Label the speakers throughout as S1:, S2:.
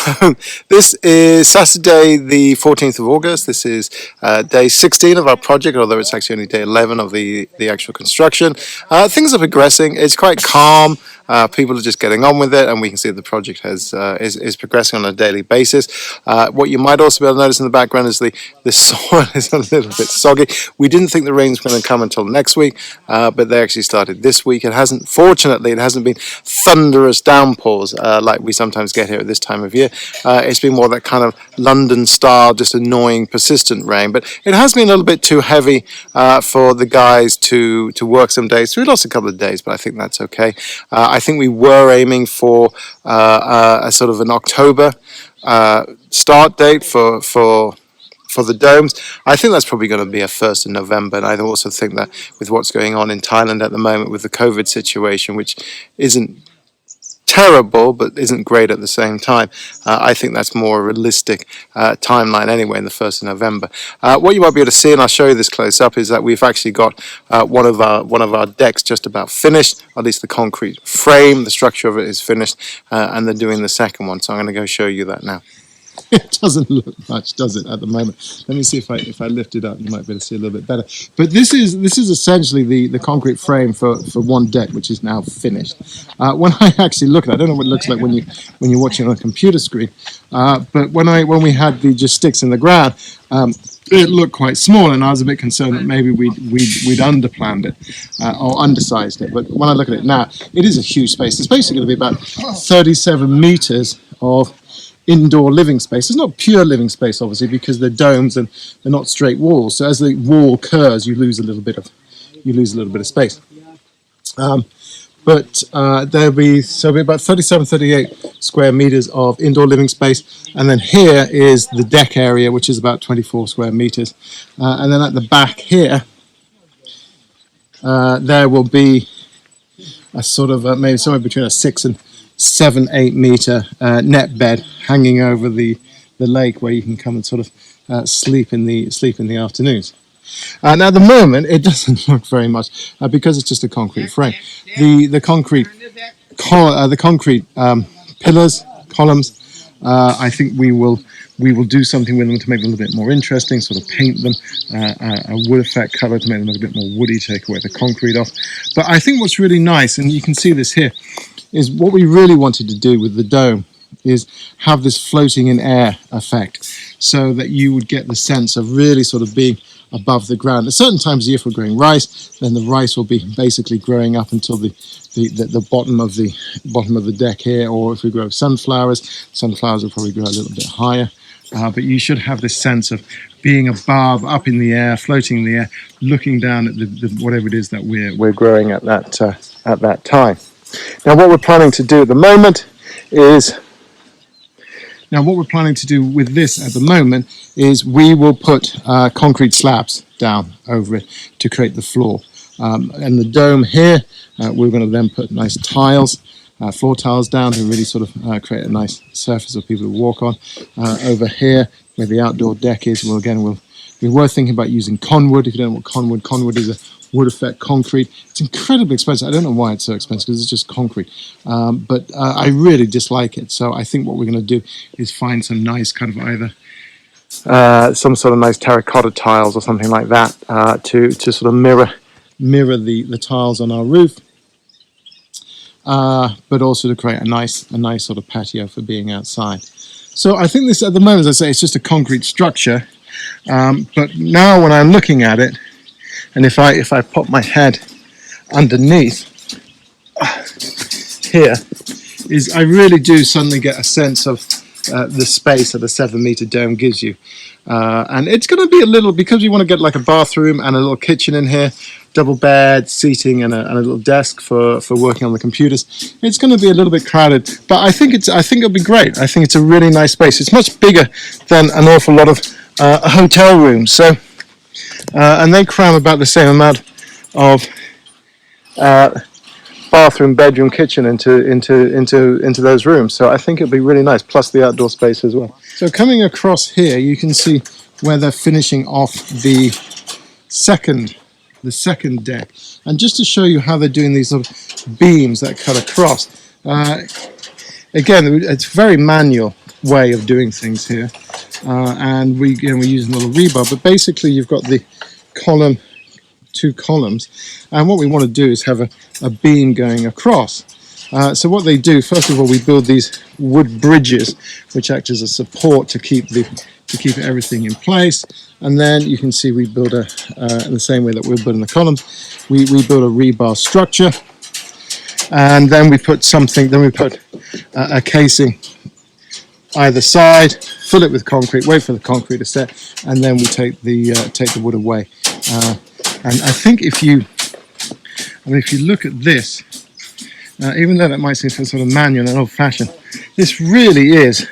S1: So this is Saturday the 14th of August. This is day 16 of our project, although it's actually only day 11 of the actual construction. Things are progressing. It's quite calm. People are just getting on with it, and we can see that the project is progressing on a daily basis. What you might also be able to notice in the background is the soil is a little bit soggy. We didn't think the rain's going to come until next week, but they actually started this week. Fortunately, it hasn't been thunderous downpours like we sometimes get here at this time of year. It's been more that kind of London style, just annoying, persistent rain. But it has been a little bit too heavy for the guys to work some days. We lost a couple of days, but I think that's okay. I think we were aiming for a sort of an October start date for the domes. I think that's probably going to be a 1st of November, and I also think that with what's going on in Thailand at the moment with the COVID situation, which isn't terrible but isn't great at the same time, I think that's more a realistic timeline anyway, in the 1st of November. What you might be able to see, and I'll show you this close up, is that we've actually got one of our decks just about finished. At least the concrete frame, the structure of it is finished, and they're doing the second one, so I'm going to go show you that now. It doesn't look much, does it, at the moment? Let me see if I lift it up, you might be able to see a little bit better. But this is essentially the concrete frame for one deck, which is now finished. When I actually look at it, I don't know what it looks like when you're watching on a computer screen, but when we had the just sticks in the ground, it looked quite small, and I was a bit concerned that maybe we'd underplanned it or undersized it. But when I look at it now, it is a huge space. It's basically going to be about 37 meters of indoor living space. It's not pure living space, obviously, because they're domes and they're not straight walls. So as the wall curves, you lose a little bit of space. But there'll be about 37, 38 square meters of indoor living space, and then here is the deck area, which is about 24 square meters, and then at the back here, there will be a sort of maybe somewhere between a 6 and 7, 8 meter net bed hanging over the lake, where you can come and sort of sleep in the afternoons. Now at the moment it doesn't look very much because it's just a concrete frame. The concrete pillars, columns, I think we will do something with them to make them a little bit more interesting, sort of paint them a wood effect colour to make them look a bit more woody, take away the concrete off. But I think what's really nice, and you can see this here, is what we really wanted to do with the dome is have this floating in air effect, so that you would get the sense of really sort of being above the ground. At certain times of the year, if we're growing rice, then the rice will be basically growing up until the bottom of the deck here, or if we grow sunflowers will probably grow a little bit higher. But you should have this sense of being above, up in the air, floating in the air, looking down at the whatever it is that we're growing at that time. Now, what we're planning to do at the moment is we will put concrete slabs down over it to create the floor. And the dome here, we're going to then put nice tiles, floor tiles down to really sort of create a nice surface for people to walk on. Over here, where the outdoor deck is, we were thinking about using conwood. If you don't know what conwood is, a wood effect concrete. It's incredibly expensive. I don't know why it's so expensive, because it's just concrete. But I really dislike it. So I think what we're going to do is find some nice kind of either some sort of nice terracotta tiles or something like that to sort of mirror the tiles on our roof, but also to create a nice sort of patio for being outside. So I think this, at the moment, as I say, it's just a concrete structure. But now when I'm looking at it, and if I pop my head underneath here, is I really do suddenly get a sense of the space that a 7 meter dome gives you. And it's going to be a little, because we want to get like a bathroom and a little kitchen in here, double bed, seating, and a little desk for working on the computers. It's going to be a little bit crowded, but I think it'll be great. I think it's a really nice space. It's much bigger than an awful lot of hotel rooms. So, and they cram about the same amount of bathroom, bedroom, kitchen into those rooms. So I think it'll be really nice, plus the outdoor space as well. So coming across here, you can see where they're finishing off the second deck. And just to show you how they're doing these sort of beams that cut across, again, it's very manual. way of doing things here, and we're using a little rebar. But basically, you've got the column, two columns, and what we want to do is have a beam going across. So what they do, first of all, we build these wood bridges, which act as a support to keep everything in place. And then you can see we build in the same way that we're building the columns, we build a rebar structure, and then we put a casing either side, fill it with concrete, wait for the concrete to set, and then we take the wood away. And I think if you look at this, even though that might seem sort of manual and old-fashioned, this really is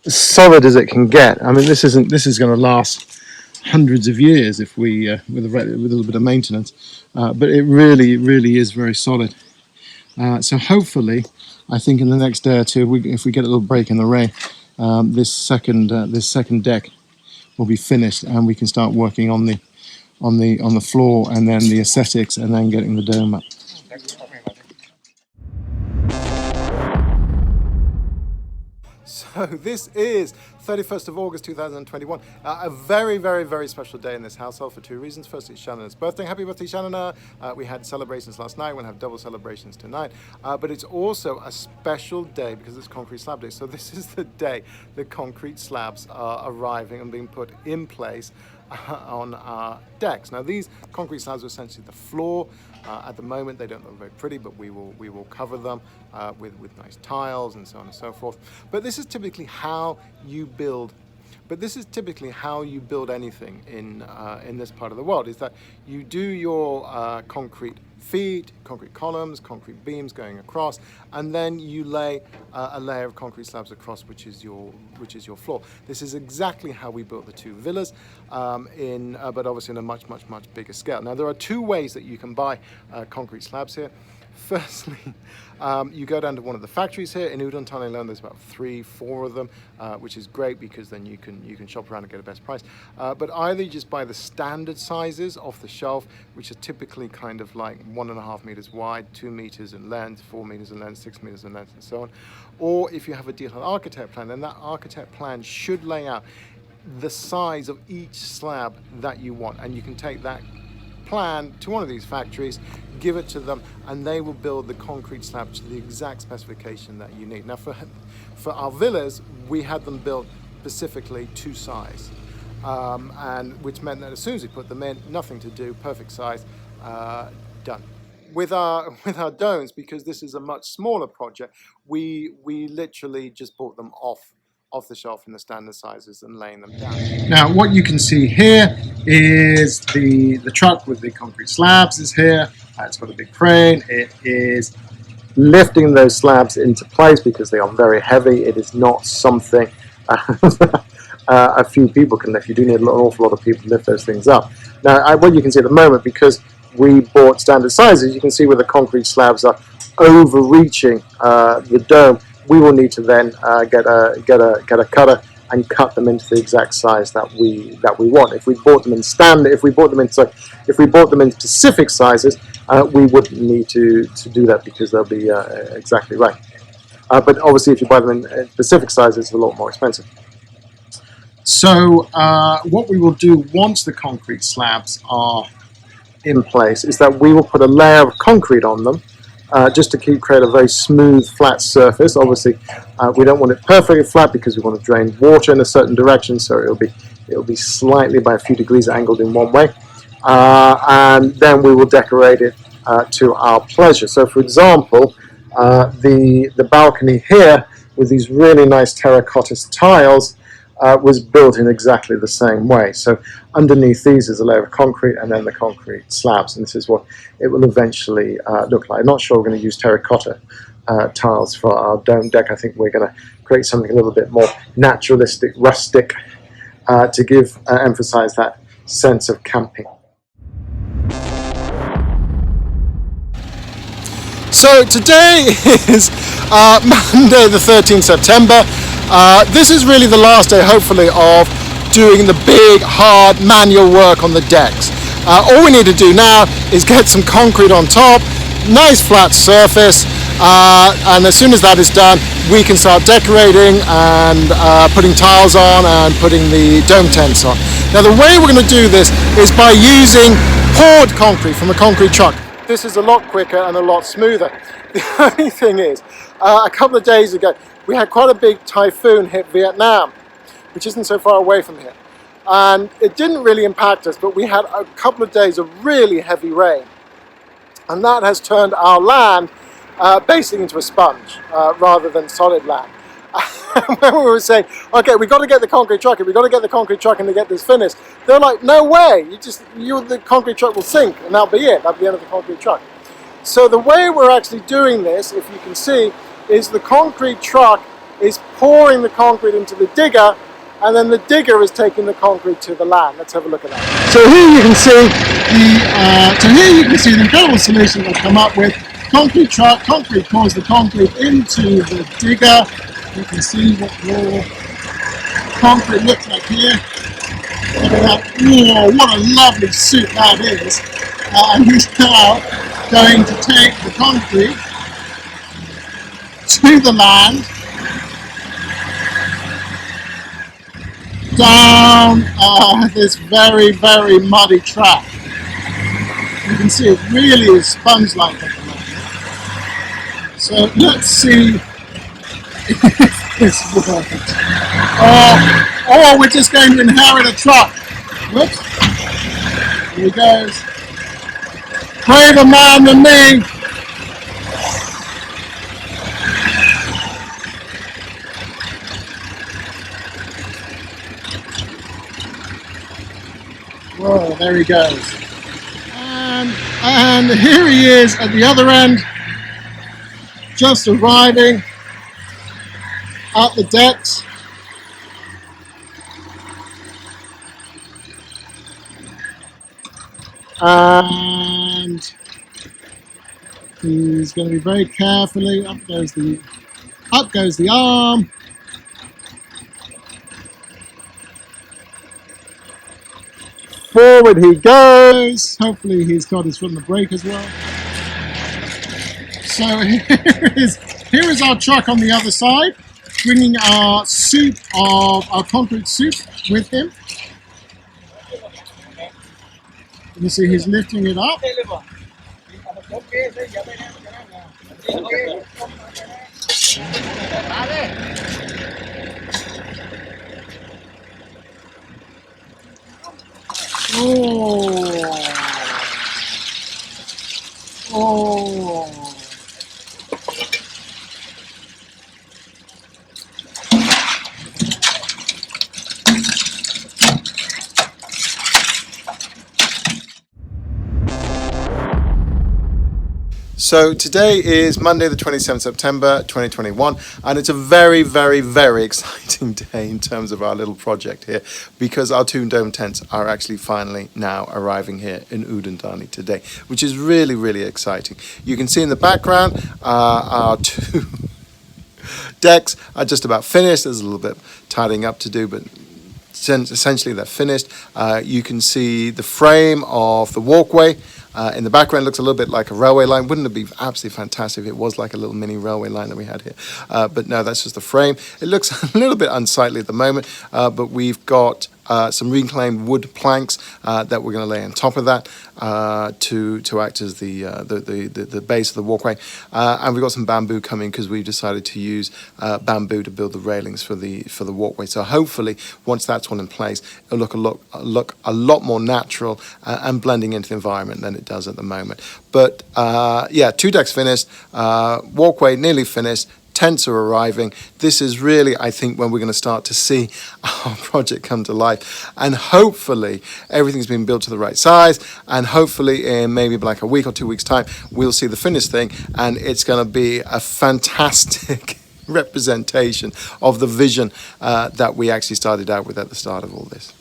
S1: as solid as it can get. I mean, this is going to last hundreds of years if we with a little bit of maintenance, but it really is very solid. So hopefully, I think in the next day or two, if we get a little break in the rain, this second deck will be finished, and we can start working on the floor, and then the aesthetics, and then getting the dome up. So this is 31st of August 2021, a very special day in this household for two reasons. First, it's Shannon's birthday. Happy birthday, Shannon. We had celebrations last night. We'll have double celebrations tonight. But it's also a special day because it's concrete slab day. So this is the day the concrete slabs are arriving and being put in place on our decks. Now, these concrete slabs are essentially the floor. At the moment, they don't look very pretty, but we will cover them with nice tiles and so on and so forth. But this is typically how you build. But this is typically how you build anything in this part of the world. Is that you do your concrete feet, concrete columns, concrete beams going across, and then you lay a layer of concrete slabs across, which is your floor. This is exactly how we built the two villas, but obviously on a much bigger scale. Now, there are two ways that you can buy concrete slabs here. Firstly, you go down to one of the factories here in Udon, Thani. There's about 3-4 of them, which is great because then you can shop around and get a best price. But either you just buy the standard sizes off the shelf, which are typically kind of like 1.5 meters wide, 2 meters in length, 4 meters in length, 6 meters in length, and so on. Or if you have a detailed architect plan, then that architect plan should lay out the size of each slab that you want, and you can take that plan to one of these factories, give it to them, and they will build the concrete slab to the exact specification that you need. Now, for our villas, we had them built specifically to size, and which meant that as soon as we put them in, nothing to do, perfect size, done. With our domes, because this is a much smaller project, we literally just bought them off the shelf in the standard sizes and laying them down. Now, what you can see here is the truck with the concrete slabs is here. It's got a big crane. It is lifting those slabs into place because they are very heavy. It is not something a few people can lift. You do need an awful lot of people to lift those things up. Now, what you can see at the moment, because we bought standard sizes, you can see where the concrete slabs are overreaching the dome. We will need to then get a cutter and cut them into the exact size that we want. If we bought them in standard, if we bought them in specific sizes, we wouldn't need to do that because they'll be exactly right. But obviously, if you buy them in specific sizes, it's a lot more expensive. So what we will do once the concrete slabs are in place is that we will put a layer of concrete on them. Just to create a very smooth, flat surface. Obviously, we don't want it perfectly flat because we want to drain water in a certain direction, so it'll be slightly by a few degrees angled in one way, and then we will decorate it to our pleasure. So, for example, the balcony here with these really nice terracotta tiles was built in exactly the same way. So underneath these is a layer of concrete and then the concrete slabs, and this is what it will eventually look like. I'm not sure we're going to use terracotta tiles for our dome deck. I think we're going to create something a little bit more naturalistic, rustic, to emphasize that sense of camping. So today is Monday the 13th September. This is really the last day, hopefully, of doing the big, hard, manual work on the decks. All we need to do now is get some concrete on top, nice flat surface, And as soon as that is done, we can start decorating and putting tiles on and putting the dome tents on. Now the way we're going to do this is by using poured concrete from a concrete truck. This is a lot quicker and a lot smoother. The only thing is, a couple of days ago, we had quite a big typhoon hit Vietnam, which isn't so far away from here. And it didn't really impact us, but we had a couple of days of really heavy rain. And that has turned our land basically into a sponge rather than solid land. When we were saying, okay, we've got to get the concrete truck in, we've got to get the concrete truck in to get this finished, they're like, no way, the concrete truck will sink and that'll be it, that'll be the end of the concrete truck. So the way we're actually doing this, if you can see, is the concrete truck is pouring the concrete into the digger, and then the digger is taking the concrete to the land. Let's have a look at that. So here you can see the incredible solution they've come up with. Concrete truck, concrete pours the concrete into the digger. You can see what raw concrete looks like here. Look at that. Whoa, what a lovely suit that is. And he's now going to take the concrete to the land, down this very, very muddy track. You can see it really is sponge-like at the moment. So let's see if this works. Oh, we're just going to inherit a truck. Whoops. Here he goes. Braver man than me. Whoa, there he goes. And here he is at the other end, just arriving at the decks. And he's going to be very carefully, up goes the arm. Forward he goes. Hopefully he's got his foot on the brake as well. So here is our truck on the other side, bringing our concrete soup with him. You can see he's lifting it up. Oh. So today is Monday the 27th September 2021, and it's a very, very, very exciting day in terms of our little project here, because our two dome tents are actually finally now arriving here in Udon, Thani today, which is really, really exciting. You can see in the background our two decks are just about finished. There's a little bit tidying up to do, but essentially they're finished. You can see the frame of the walkway. In the background, looks a little bit like a railway line. Wouldn't it be absolutely fantastic if it was like a little mini railway line that we had here? But no, that's just the frame. It looks a little bit unsightly at the moment, but we've got some reclaimed wood planks that we're going to lay on top of that to act as the base of the walkway. And we've got some bamboo coming because we've decided to use bamboo to build the railings for the walkway. So hopefully, once that's all in place, it'll look a lot more natural and blending into the environment than it does at the moment. But yeah, two decks finished, walkway nearly finished. Tents are arriving. This is really, I think, when we're going to start to see our project come to life. And hopefully everything's been built to the right size. And hopefully in maybe like a week or 2 weeks' time, we'll see the finished thing. And it's going to be a fantastic representation of the vision that we actually started out with at the start of all this.